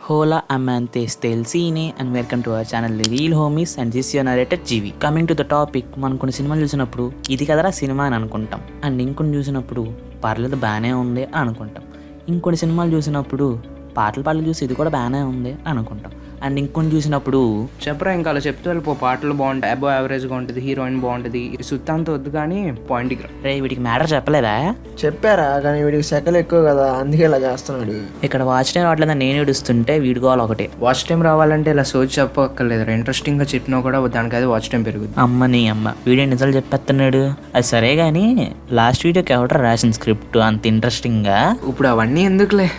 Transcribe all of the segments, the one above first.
Hola amante Stelzine and welcome to our channel The Real Homies and this is your narrator Jeevi. Coming to the topic, మనం కొన్ని సినిమాలు చూసినప్పుడు ఇది కదరా cinema అని అనుకుంటాం. అండ్ ఇంకొన్ని చూసినప్పుడు పర్లేదు బాగానే ఉంది అని అనుకుంటాం. ఇంకొన్ని సినిమాలు చూసినప్పుడు పాటలు చూసి ఇది కూడా బాగానే ఉంది అనుకుంటాం. అండ్ ఇంకొన్ని చూసినప్పుడు చెప్పరా ఇంకా అలా చెప్తూ వెళ్ళిపో. పాటలు బాగుంటాయి, అబో యావరేజ్గా ఉంటుంది, హీరోయిన్ బాగుంటుంది, సుత్తాంత వద్దు కానీ పాయింట్కి రా. రే వీడికి మ్యాటర్ చెప్పలేదా? చెప్పారా, కానీ వీడికి సెకలు ఎక్కువ కదా, అందుకే ఇలా చేస్తున్నాడు. ఇక్కడ వాచ్ టైం రావట్లేదని నేను ఏడుస్తుంటే వీడి గోల్ ఒకటే. వాచ్ టైం రావాలంటే ఇలా సోచ్ చెప్పక్కర్లేదు, ఇంట్రెస్టింగ్గా చెప్పినా కూడా దానికి అది వాచ్ టైం పెరుగుతుంది. అమ్మని అమ్మ వీడియో నిజాలు చెప్పేస్తున్నాడు. అది సరే కానీ లాస్ట్ వీడియోకి ఎవడో రాసిన స్క్రిప్ట్ అంత ఇంట్రెస్టింగ్గా. ఇప్పుడు అవన్నీ ఎందుకులే,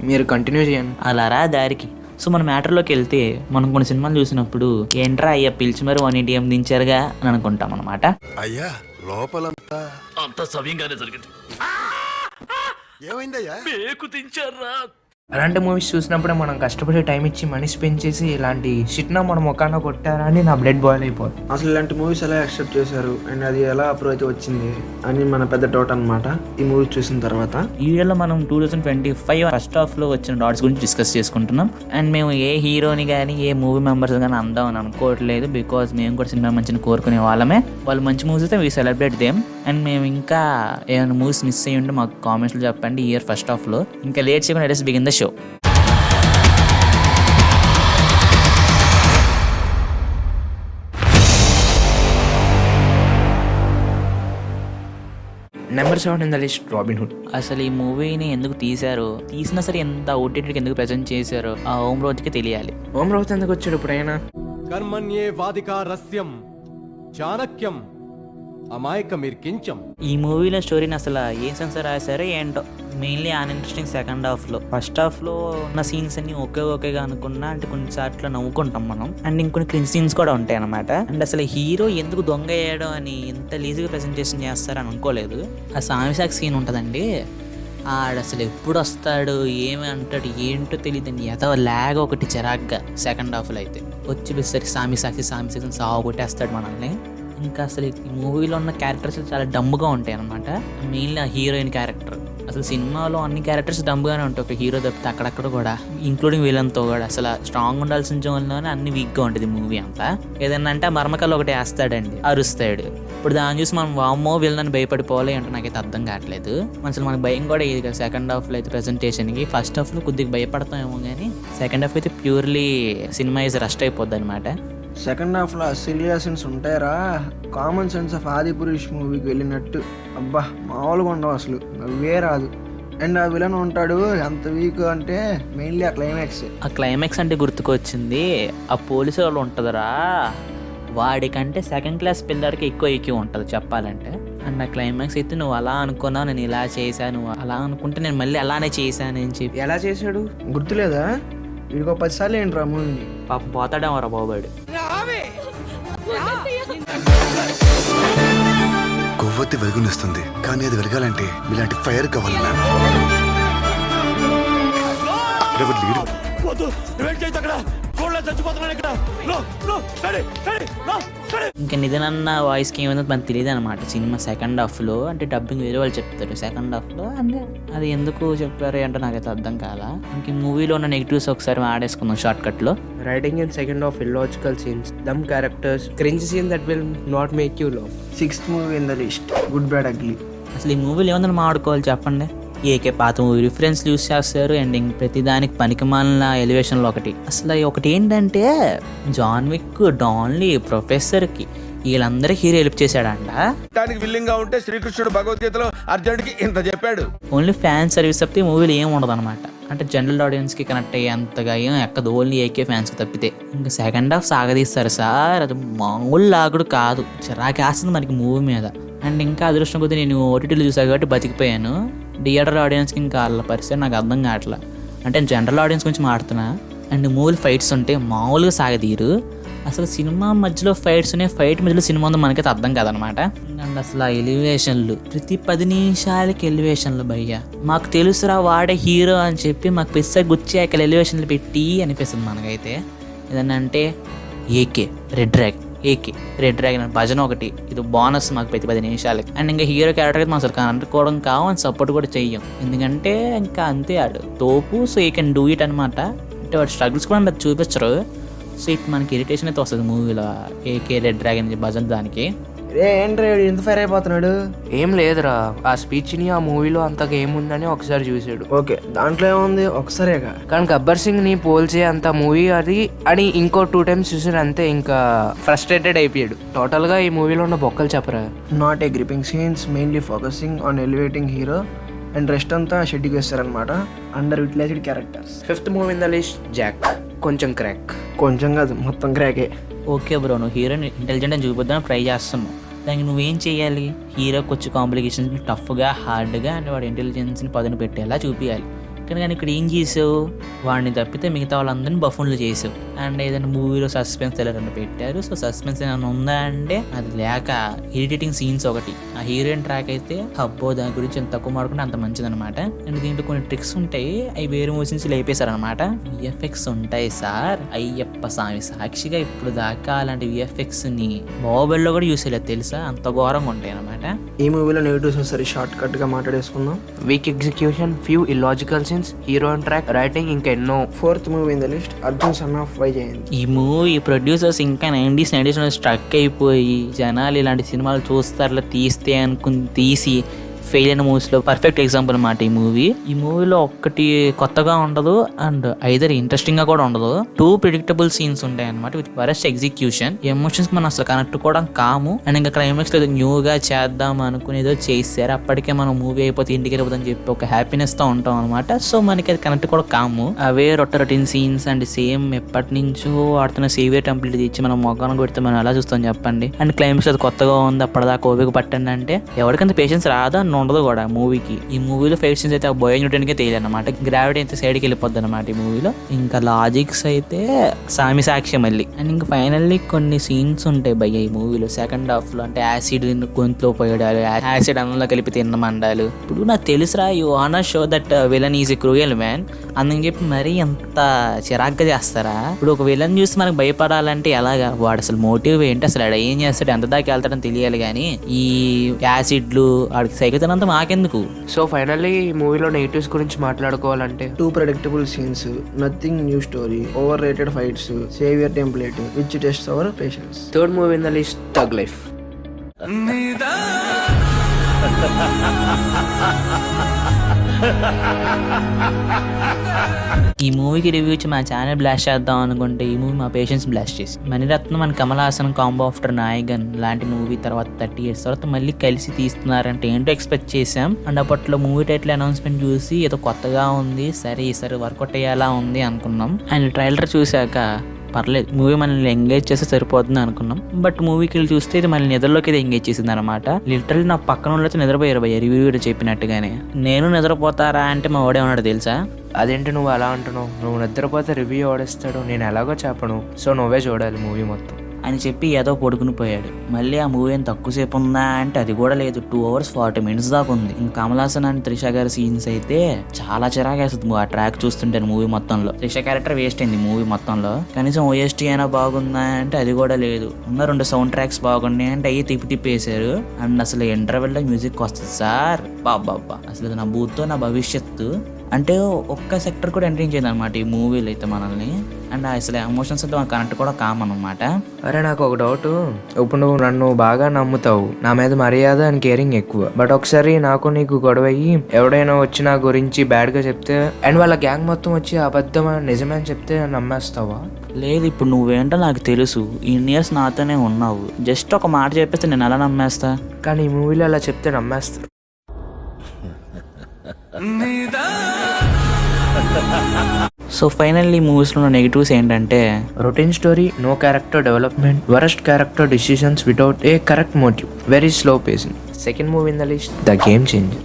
మీరు కంటిన్యూ చేయండి. అలా రా దారికి. సో మన మ్యాటర్లోకి వెళ్తే, మనం కొన్ని సినిమాలు చూసినప్పుడు ఏంట్రా అయ్యా పిలిచి మరి 180 దించారుగా అని అనుకుంటాం అనమాట. అయ్యా లోపలంతా అంత సవ్యంగానే జరిగింది. ఏమైందయ్యా? పేకు దించారా? అలాంటి మూవీస్ చూసినప్పుడే మనం కష్టపడి టైం ఇచ్చి మనీ స్పెండ్ చేసి ఇలాంటి షిట్న మన ముఖాన కొట్టారా అని నా బ్లడ్ బాయిల్ అయిపోతుంది. అసలు ఇలాంటి మూవీస్ ఎలా యాక్సెప్ట్ చేశారు అండ్ అది ఎలా అప్రూవ్ అయితే వచ్చింది అని మన పెద్ద డౌట్ అనమాట ఈ మూవీ చూసిన తర్వాత. ఈ వీడియోలో మనం 2025 ఫస్ట్ హాఫ్ లో వచ్చిన డాట్స్ గురించి డిస్కస్ చేసుకుంటున్నాం. అండ్ మేము ఏ హీరోని కానీ ఏ మూవీ మెంబర్స్ కానీ అందాం అని అనుకోవట్లేదు, బికాజ్ మేము కూడా సినిమా మంచిని కోరుకునే వాళ్ళమే. వాళ్ళు మంచి మూవీస్ అయితే వీ సెలబ్రేట్ దేమ్. అండ్ మేము ఇంకా ఏమైనా మూవీస్ మిస్ అయ్యి ఉంటే మాకు కామెంట్స్లో చెప్పండి ఈ ఇయర్ ఫస్ట్ హాఫ్ లో. ఇంకా లేట్ చేయకుండా let's begin the show. Number 7 in the list, robin hood. అసలు ఈ మూవీని ఎందుకు తీశారో, తీసినా సరే ఎంత ఓటీటీకి ఎందుకు ప్రజెంట్ చేశారో ఆ ఓం రోజుకి తెలియాలి. ఓం రావుత్ ఎందుకు వచ్చాడు ఇప్పుడైనా? కర్మణ్యే వాదికా రస్యం చాణక్యం అమాయకమిర్కించం. ఈ మూవీలో స్టోరీని అసలు ఏం సెన్స్ రాశారో ఏంటో. మెయిన్లీ ఆన్ ఇంట్రెస్టింగ్ సెకండ్ హాఫ్లో. ఫస్ట్ హాఫ్లో ఉన్న సీన్స్ అన్ని ఓకేగా అనుకున్నా, అంటే కొన్నిసార్లు నవ్వుకుంటాం మనం. అండ్ ఇంకొన్ని క్రిన్స్ సీన్స్ కూడా ఉంటాయి అనమాట. అండ్ అసలు హీరో ఎందుకు దొంగ అయ్యాడో అని ఎంత లీజీగా ప్రెజెంటేషన్ చేస్తారని అనుకోలేదు. ఆ సామిసాక్ సీన్ ఉంటుందండి, ఆడు అసలు ఎప్పుడు వస్తాడు ఏమి అంటాడు ఏంటో తెలియదండి. ఎదో లాగ్ ఒకటి చిరాగ్గా సెకండ్ హాఫ్లో అయితే వచ్చి సామిసాక్షి సాగు కొట్టేస్తాడు మనల్ని. ఇంకా అసలు ఈ మూవీలో ఉన్న క్యారెక్టర్స్ చాలా డమ్గా ఉంటాయి అనమాట. మెయిన్లీ ఆ హీరోయిన్ క్యారెక్టర్. అసలు సినిమాలో అన్ని క్యారెక్టర్స్ డమ్గానే ఉంటాయి, ఒక హీరో తప్పితే అక్కడక్కడ కూడా, ఇంక్లూడింగ్ విలన్తో కూడా. అసలు స్ట్రాంగ్ ఉండాల్సిన జోన్లోనే అన్ని వీక్గా ఉంటుంది మూవీ అంతా. ఏదన్నా అంటే మర్మకల్ ఒకటి వేస్తాడండి, అరుస్తాడు. ఇప్పుడు దాన్ని చూసి మనం వామ్మో విలన్ భయపడిపోవాలి అంటే నాకైతే అర్థం కావట్లేదు. అసలు మనకు భయం కూడా ఇది కదా సెకండ్ హాఫ్లో అయితే ప్రెజెంటేషన్కి. ఫస్ట్ హాఫ్లో కొద్దిగా భయపడతామేమో కానీ సెకండ్ హాఫ్ అయితే ప్యూర్లీ సినిమా ఈజ్ రస్ట్ అయిపోద్ది అనమాట. సెకండ్ హాఫ్లో సీరియస్ సీన్స్ ఉంటాయరా, కామన్ సెన్స్ ఆఫ్ ఆదిపురుష్ మూవీకి వెళ్ళినట్టు. అబ్బా మామూలుగా ఉండవు, అసలు నవ్వే రాదు. అండ్ ఆ విలన్ ఉంటాడు ఎంత వీక్ అంటే మెయిన్లీ ఆ క్లైమాక్స్. ఆ క్లైమాక్స్ అంటే గుర్తుకొచ్చింది, ఆ పోలీసు వాళ్ళు ఉంటుందిరా, వాడికంటే సెకండ్ క్లాస్ పిల్లడికి ఎక్కువ ఉంటుంది చెప్పాలంటే. అండ్ ఆ క్లైమాక్స్ అయితే నువ్వు అలా అనుకున్నావు, నేను ఇలా చేశాను, అలా అనుకుంటే నేను మళ్ళీ అలానే చేశాను అని చెప్పి. ఎలా చేశాడు గుర్తులేదా? వీడికి 10 సార్లు ఏంట్రా మూవీని. పాపం పోతాడేమోరా బాబాడు. కొవ్వొత్తి వెలుగునిస్తుంది, కానీ అది వెలగాలంటే ఇలాంటి ఫైర్ కావాలి. అక్కడ లేడు. ఇంకా నిజనన్న వాయిస్కి ఏమైందో మనకు తెలియదు అనమాట సినిమా సెకండ్ హాఫ్లో. అంటే డబ్బింగ్ వేరే వాళ్ళు చెప్తారు సెకండ్ హాఫ్లో, అంటే అది ఎందుకు చెప్పారు అంటే నాకైతే అర్థం కాలా. ఇంక మూవీలో ఉన్న నెగిటివ్స్ ఒకసారి ఆడేసుకుందాం షార్ట్ కట్లో. Writing in second half, illogical scenes, dumb characters, cringe scene that will not make you love. 6th movie in the list, good bad ugly. అసలు ఈ మూవీలో ఏమన్నా మాట్లాడుకోవాలి చెప్పండి. ఏకే పాత మూవీ రిఫరెన్స్ యూస్ చేస్తారు. అండ్ ఇంక ప్రతిదానికి పనికిమాలిన ఎలివేషన్లో ఒకటి. అసలు ఒకటి ఏంటంటే జాన్ విక్, డాన్లీ, ప్రొఫెసర్కి వీళ్ళందరికీ హీరో హెల్ప్ చేశాడంట. దానికి విల్లింగ్ గా ఉంటే శ్రీకృష్ణుడు భగవద్గీతలో అర్జునుడికి ఇంత చెప్పాడు. ఓన్లీ ఫ్యాన్ సర్వీస్ తప్పితే మూవీలో ఏం ఉండదు అనమాట. అంటే జనరల్ ఆడియన్స్కి కనెక్ట్ అయ్యేంతగా ఏం ఎక్కదు, ఓన్లీ ఏకే ఫ్యాన్స్కి తప్పితే. ఇంకా సెకండ్ హాఫ్ సాగదీస్తారు సార్, అది మామూలు లాగుడు కాదు, చిరాకేస్తుంది మనకి మూవీ మీద. అండ్ ఇంకా అదృష్టం కొద్దీ నేను ఓటీటీలో చూసాను కాబట్టి బతికిపోయాను. థియేటర్ ఆడియన్స్కి ఇంకా వాళ్ళ పరిస్థితి నాకు అర్థం కావట్లా. అంటే జనరల్ ఆడియన్స్ గురించి మాడుతున్నా. అండ్ మూవీ ఫైట్స్ ఉంటే మామూలుగా సాగదీరు. అసలు సినిమా మధ్యలో ఫైట్స్ ఉన్నాయి, ఫైట్ మధ్యలో సినిమా ఉందో మనకైతే అర్థం కాదనమాట. అండ్ అసలు ఆ ఎలివేషన్లు, ప్రతి 10 నిమిషాలకి ఎలివేషన్లు భయ్యా. మాకు తెలుసురా వాడే హీరో అని చెప్పి మాకు పెద్ద గుచ్చాకలు ఎలివేషన్లు పెట్టి అనిపిస్తుంది మనకైతే. ఏదన్నా అంటే ఏకే రెడ్ డ్రాగన్ భజన ఒకటి, ఇది బోనస్ మాకు ప్రతి 10 నిమిషాలకి. అండ్ ఇంకా హీరో క్యారెక్టర్ అయితే మనం అసలు అనుకోవడం కావు, అని సపోర్ట్ కూడా చెయ్యం, ఎందుకంటే ఇంకా అంతే ఆడు తోపు. So you can do it అనమాట. అంటే వాటి స్ట్రగుల్స్ కూడా మనకు చూపించరు. సో ఇటు మనకి ఇరిటేషన్ అయితే వస్తుంది మూవీలో. ఏకే రెడ్ డ్రాగన్ భజన్ దానికి ఏంట్రా ఎంత ఫైర్ అయిపోతున్నాడు? ఏం లేదురా, ఆ స్పీచ్ని ఆ మూవీలో అంతగా ఏముందని ఒకసారి చూసాడు. ఓకే, దాంట్లో ఏముంది ఒకసారేగా. కానీ గబ్బర్ సింగ్ ని పోల్చే అంత మూవీ అది అని ఇంకో 2 times చూసాడు అంతే, ఇంకా ఫ్రస్ట్రేటెడ్ అయిపోయాడు. టోటల్ గా ఈ మూవీలో ఉన్న బొక్కలు చెప్పరా. Not a gripping scenes, mainly focusing on elevating hero and rest అంతా షెడ్యూల్ వేస్తారనమాట. Under utilized characters. 5th movie in the list Jack. కొంచెం క్రాక్. కొంచెం కాదు, మొత్తం క్రాకే. ఓకే బ్రో, నువ్వు హీరోని ఇంటెలిజెంట్ అని చూపిద్దాం ట్రై చేస్తున్నావు. దానికి నువ్వేం చేయాలి? హీరోకి వచ్చి కాంప్లికేషన్స్ని టఫ్గా హార్డ్గా అండ్ వాడి ఇంటెలిజెన్స్ని పదును పెట్టేలా చూపించాలి. కానీ ఇక్కడ ఏం చేసావు? వాడిని తప్పితే మిగతా వాళ్ళందరినీ బఫూన్లు చేసావు. అండ్ ఏదైనా మూవీలో సస్పెన్స్ థ్రిల్లర్ పెట్టారు. సో సస్పెన్స్ ఏమైనా ఉందా అంటే అది లేక ఇరిటేటింగ్ సీన్స్ ఒకటి. ఆ హీరోయిన్ ట్రాక్ అయితే అబ్బో దాని గురించి ఎంత తక్కువ మాడుకుంటే అంత మంచిదనమాట. అండ్ దీంట్లో కొన్ని ట్రిక్స్ ఉంటాయి, అవి వేరే మూవీస్ లేపేశారనమాట. విఎఫ్ఎక్స్ ఉంటాయి సార్, అయ్యప్ప స్వామి సాక్షిగా ఇప్పుడు దాకా అలాంటి విఎఫ్ఎక్స్ని బాహుబలిలో కూడా యూస్ చేయలేదు తెలుసా, అంత ఘోరంగా ఉంటాయి అనమాట. ఈ మూవీలో నెగిటివ్స్ ఒకసారి షార్ట్ కట్గా మాట్లాడేసుకుందాం. Weak execution, few illogical scenes, heroine track, writing, ఇంకా ఎన్నో. 4th movie in the list Arjun son of Vyjayanthi. ఈ మూవీ ప్రొడ్యూసర్స్ ఇంకా 90s స్ట్రక్ అయిపోయి జనాలు ఇలాంటి సినిమాలు చూస్తారులే తీస్తే అనుకుని తీసి ఫెయిల్ అయిన మూవీస్లో పర్ఫెక్ట్ ఎగ్జాంపుల్ అన్నమాట ఈ మూవీ. ఈ మూవీలో ఒక్కటి కొత్తగా ఉండదు అండ్ ఐదర్ ఇంట్రెస్టింగ్గా కూడా ఉండదు. 2 ప్రిడిక్టబుల్ సీన్స్ ఉంటాయి అనమాట విత్ వరస్ట్ ఎగ్జిక్యూషన్. ఎమోషన్స్ మనం అసలు కనెక్ట్ కూడా కాము. అండ్ ఇంకా క్లైమాక్స్ లో న్యూగా చేద్దాం అనుకుని ఏదో చేశారు, అప్పటికే మనం మూవీ అయిపోతే ఇంటికి వెళ్ళిపోతుందని చెప్పి ఒక హ్యాపీనెస్తో ఉంటాం అనమాట. సో మనకి అది కనెక్ట్ కూడా కాము. అవే రొటీన్ సీన్స్ అండ్ సేమ్ ఎప్పటి నుంచో ఆడుతున్న సేవియర్ టెంప్లెట్ ఇచ్చి మనం మొక్కను కొడితే మనం ఎలా చూస్తాం చెప్పండి. అండ్ క్లైమాక్స్ అది కొత్తగా ఉంది అప్పటిదాకా ఓపిక పట్టండి అంటే ఎవరికంత పేషెన్స్ రాదా ఉండదు కూడా మూవీకి. ఈ మూవీలో ఫైట్ సీన్స్ అయితే బోయ్ న్యూటన్కే తెలియదు అనమాట. గ్రావిటీ అయితే సైడ్కి వెళ్ళిపోద్ది అనమాట ఈ మూవీలో. ఇంకా లాజిక్స్ అయితే సామి సాక్ష్యం మళ్ళీ. అండ్ ఇంకా ఫైనల్లీ కొన్ని సీన్స్ ఉంటాయి భయ్య ఈ మూవీలో సెకండ్ హాఫ్ లో. అంటే యాసిడ్ గొంతులో పోయడాలు, యాసిడ్ అన్నంలో కలిపి తిన్నమండాలు. ఇప్పుడు నాకు తెలుసురా, you want show that villain is a cruel man అందుని చెప్పి మరీ ఎంత చిరాగ్గా చేస్తారా? ఇప్పుడు ఒక విలన్ చూసి మనకు భయపడాలంటే ఎలాగా? వాడు అసలు మోటివ్ ఏంటి, అసలు ఆడ ఏం చేస్తాడు, ఎంత దాకా వెళ్తాడని తెలియాలి. కానీ ఈ యాసిడ్లు ఆడికి సైకితనంతా మాకెందుకు? సో ఫైనల్లీ ఈ మూవీలో నెగిటివ్స్ గురించి మాట్లాడుకోవాలంటే 2 predictable scenes, nothing new story, overrated fights, savior template which tests our patience. 3rd movie in the list tug life. ఈ మూవీకి రివ్యూ ఇచ్చి మా ఛానల్ బ్లాస్ట్ చేద్దాం అనుకుంటే ఈ మూవీ మా పేషెన్స్ బ్లాస్ట్ చేసి. Mani Ratnam and Kamal Haasan combo after Nayagan లాంటి మూవీ తర్వాత 30 years తర్వాత మళ్ళీ కలిసి తీస్తున్నారంటే ఏంటో ఎక్స్పెక్ట్ చేసాం. అండ్ అప్పట్లో మూవీ టైటిల్ అనౌన్స్మెంట్ చూసి ఏదో కొత్తగా ఉంది, సరే ఈసారి వర్కౌట్ అయ్యేలా ఉంది అనుకున్నాం. అండ్ ట్రైలర్ చూశాక పర్లేదు మూవీ మనల్ని ఎంగేజ్ చేస్తే సరిపోతుంది అనుకున్నాం. బట్ మూవీకి వెళ్ళి చూస్తే ఇది మళ్ళీ నిద్రలోకి అయితే ఎంగేజ్ చేసింది అనమాట. లిటరల్లీ నా పక్కన వాళ్ళతో నిద్రపోయారు భయ్య రివ్యూ చెప్పినట్టుగానే. నేను నిద్రపోతారా అంటే మా వాడే ఉన్నాడు తెలుసా. అదేంటి నువ్వు అలా అంటున్నావు? నువ్వు నిద్రపోతే రివ్యూ ఓడిస్తాడు, నేను ఎలాగో చెప్పను. సో నువ్వే చూడాలి మూవీ మొత్తం అని చెప్పి ఏదో పడుకుని పోయాడు. మళ్ళీ ఆ మూవీ ఏం తక్కువసేపు ఉందా అంటే అది కూడా లేదు, 2 hours 40 minutes దాకా ఉంది. ఇంకా కమల్ హాసన్ అండ్ త్రిష గారి సీన్స్ అయితే చాలా చిరాకేస్తుంది ఆ ట్రాక్ చూస్తుంటే. మూవీ మొత్తంలో త్రిష క్యారెక్టర్ వేస్ట్ అయింది మూవీ మొత్తంలో. కనీసం OST అయినా బాగుందా అంటే అది కూడా లేదు. ఉన్న 2 సౌండ్ ట్రాక్స్ బాగున్నాయి అంటే అయ్యి తిప్పేశారు. అండ్ అసలు ఇంటర్వెల్లో మ్యూజిక్ వస్తుంది సార్, బాబా అసలు నా భూతో నా భవిష్యత్తు అంటే ఒక్క సెక్టర్ కూడా ఎంట్రింగ్ చేయదు అనమాట ఈ మూవీలో అయితే మనల్ని. అండ్ అసలు ఎమోషన్స్ అయితే మన కనెక్ట్ కూడా కామన్నమాట. అరే నాకు ఒక డౌట్, ఇప్పుడు నువ్వు నన్ను బాగా నమ్ముతావు, నా మీద మర్యాద అండ్ కేరింగ్ ఎక్కువ. బట్ ఒకసారి నాకు నీకు గొడవ అయ్యి ఎవడైనా వచ్చి నా గురించి బ్యాడ్గా చెప్తే అండ్ వాళ్ళ గ్యాంగ్ మొత్తం వచ్చి అబద్ధం నిజమే అని చెప్తే నమ్మేస్తావా? లేదు, ఇప్పుడు నువ్వేంటో నాకు తెలుసు, ఇన్ని ఇయర్స్ నాతోనే ఉన్నావు, జస్ట్ ఒక మాట చెప్పేస్తే నేను ఎలా నమ్మేస్తా? కానీ ఈ మూవీలో అలా చెప్తే నమ్మేస్తారు. సో ఫైనల్లీ మూవీస్లో ఉన్న నెగిటివ్స్ ఏంటంటే routine story, no character development, worst character decisions without a correct motive, very slow pacing. 2nd movie in the list the game changer.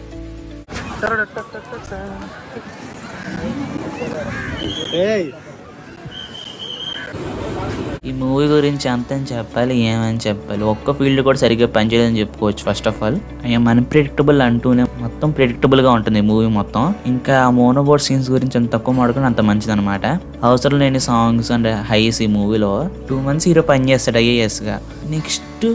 ఈ మూవీ గురించి అంతని చెప్పాలి ఏమని చెప్పాలి, ఒక్క ఫీల్డ్ కూడా సరిగ్గా పనిచేయలేదని చెప్పుకోవచ్చు. First of all I'm unpredictable అంటూనే మొత్తం ప్రెడిక్టబుల్గా ఉంటుంది మూవీ మొత్తం. ఇంకా మోనోబోర్డ్ సీన్స్ గురించి ఎంత తక్కువ మాడుకుని అంత మంచిది అనమాట. అవసరం లేని సాంగ్స్ అండ్ హైస్ ఈ మూవీలో. 2 months హీరో పనిచేస్తాడు ఐఏఎస్గా. నెక్స్ట్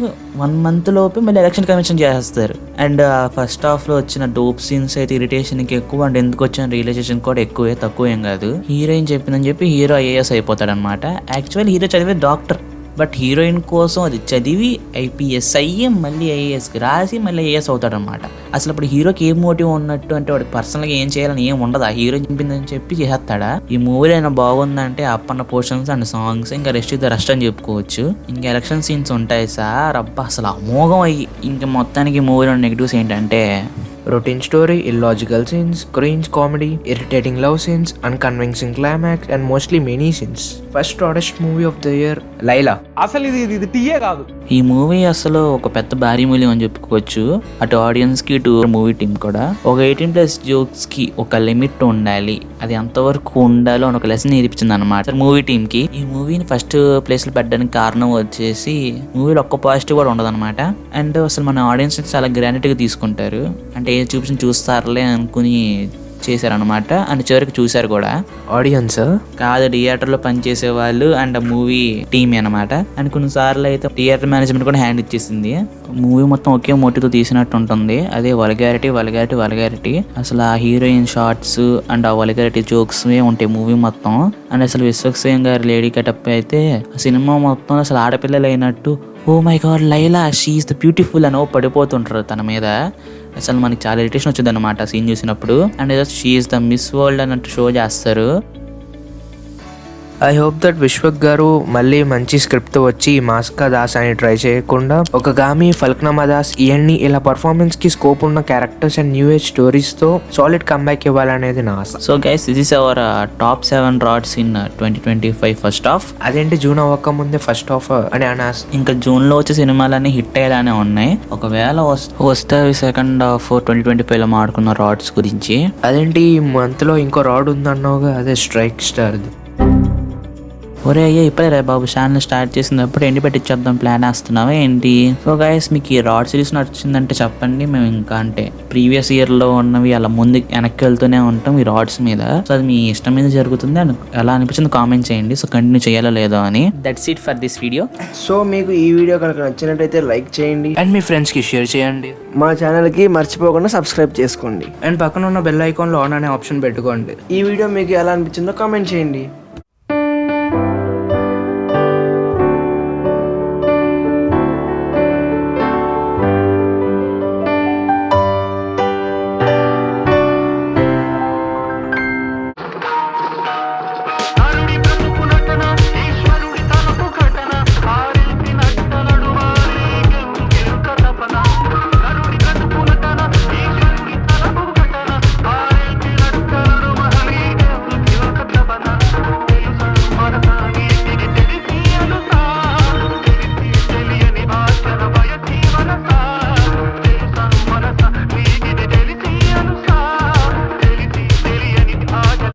1 month లోపే మళ్ళీ ఎలక్షన్ కమిషన్ చేస్తారు. అండ్ ఫస్ట్ హాఫ్లో వచ్చిన డోప్ సీన్స్ అయితే ఇరిటేషన్కి ఎక్కువ, అండ్ ఎందుకు వచ్చిన రియలైజేషన్ కూడా ఎక్కువే, తక్కువ ఏం కాదు. హీరోయిన్ చెప్పిందని చెప్పి హీరో ఐఏఎస్ అయిపోతాడు అనమాట. యాక్చువల్ హీరో చదివే డాక్టర్, బట్ హీరోయిన్ కోసం అది చదివి ఐపీఎస్ అయ్యి మళ్ళీ ఐఏఎస్కి రాసి మళ్ళీ ఐఏఎస్ అవుతాడనమాట. అసలు ఇప్పుడు హీరోకి ఏం మోటివ్ ఉన్నట్టు అంటే వాడికి పర్సనల్గా ఏం చేయాలని ఏం ఉండదు, ఆ హీరో చెప్పిందని చెప్పి చేస్తాడా. ఈ మూవీలో అయినా బాగుందంటే అప్పన్న పోర్షన్స్ అండ్ సాంగ్స్, ఇంకా రెస్ట్ అని చెప్పుకోవచ్చు. ఇంకా ఎలక్షన్ సీన్స్ ఉంటాయి సార్, అబ్బా అసలు అమోఘం అయ్యి. ఇంకా మొత్తానికి మూవీలో నెగిటివ్స్ ఏంటంటే routine story, illogical scenes, cringe comedy, irritating love scenes, unconvincing climax, and mostly many scenes. First oddest movie of the year, Laila. ఈ మూవీ అసలు ఒక పెద్ద భారీ మూవీ అని చెప్పుకోవచ్చు. అటు ఆడియన్స్ కి ఇటు మూవీ టీమ్ కూడా. ఒక 18+ జోక్స్ కి ఒక లిమిట్ ఉండాలి, అది ఎంతవరకు ఉండాలో అని ఒక లెసన్ నేర్పించింది అనమాట మూవీ టీమ్ కి. ఈ మూవీని ఫస్ట్ ప్లేస్ లో పెట్టడానికి కారణం వచ్చేసి మూవీలో ఒక్క పాజిటివ్ కూడా ఉండదు అనమాట. అండ్ అసలు మన ఆడియన్స్ చాలా గ్రాండ్ గా తీసుకుంటారు, అంటే ఏ చూపించి చూస్తారులే అనుకుని చేశారనమాట. అండ్ చివరికి చూశారు కూడా. ఆడియన్స్ కాదు, థియేటర్లో పనిచేసే వాళ్ళు అండ్ మూవీ టీమ్ అనమాట. అండ్ కొన్నిసార్లు అయితే థియేటర్ మేనేజ్మెంట్ కూడా హ్యాండ్ ఇచ్చేసింది. మూవీ మొత్తం ఒకే మోటివ్తో తీసినట్టు ఉంటుంది, అదే వల్గారిటీ. అసలు ఆ హీరోయిన్ షార్ట్స్ అండ్ ఆ వల్గారిటీ జోక్స్ ఉంటాయి మూవీ మొత్తం. అండ్ అసలు విశ్వక్సేన్ గారి లేడీ కటప్ అయితే సినిమా మొత్తం అసలు ఆడపిల్లలు అయినట్టు, oh my God Laila she's the beautiful అని పడిపోతుంటారు తన మీద. అసలు మనకి చాలా ఇరిటేషన్ వచ్చింది అనమాట సీన్ చూసినప్పుడు. అండ్ ఏదో షీఈస్ ద మిస్ వరల్డ్ అన్నట్టు షో చేస్తారు. ఐ హోప్ దట్ విశ్వక్ గారు మళ్ళీ మంచి స్క్రిప్ట్ వచ్చి మాస్కా దాస్ అని ట్రై చేయకుండా ఒక గామి, ఫల్క్నామా దాస్ ఇవన్నీ ఇలా పర్ఫార్మెన్స్ కి స్కోప్ ఉన్న characters and new age stories తో సాలిడ్ కంబ్యాక్ ఇవ్వాలనేది నా ఆశ. So guys, this is our top 7 rods in 2025 first half. అదేంటి జూన్ అవ్వక ముందే ఫస్ట్ హాఫ్ అని అనాస్. ఇంకా జూన్ లో వచ్చే సినిమాలన్నీ హిట్ అయ్యేలానే ఉన్నాయి. ఒకవేళ వస్తే సెకండ్ హాఫ్ 2025 లో మాడుకున్న రాడ్స్ గురించి. అదేంటి ఈ మంత్ లో ఇంకో రాడ్ ఉందన్నావుగా, అదే స్ట్రైక్ స్టార్. ఒరే అయ్యా, ఇప్పుడే రే బాబు ఛానల్ స్టార్ట్ చేసినప్పుడు ఎండి పెట్టించేద్దాం ప్లాన్ వేస్తున్నావా ఏంటి? సో గైస్, మీకు ఈ రాడ్ సిరీస్ నచ్చిందంటే చెప్పండి. మేము ఇంకా అంటే ప్రీవియస్ ఇయర్లో ఉన్నవి అలా ముందు వెనక్కి వెళ్తూనే ఉంటాం ఈ రాడ్స్ మీద. సో అది మీ ఇష్టం మీద జరుగుతుంది. ఎలా అనిపించింది కామెంట్ చేయండి. సో కంటిన్యూ చేయాలో లేదో అని. That's it for this video. So మీకు ఈ వీడియో కనుక నచ్చినట్టయితే లైక్ చేయండి అండ్ మీ ఫ్రెండ్స్ కి షేర్ చేయండి. మా ఛానల్కి మర్చిపోకుండా సబ్స్క్రైబ్ చేసుకోండి. అండ్ పక్కన ఉన్న బెల్ ఐకాన్ లో ఆన్ అనే ఆప్షన్ పెట్టుకోండి. ఈ వీడియో మీకు ఎలా అనిపించిందో కామెంట్ చేయండి.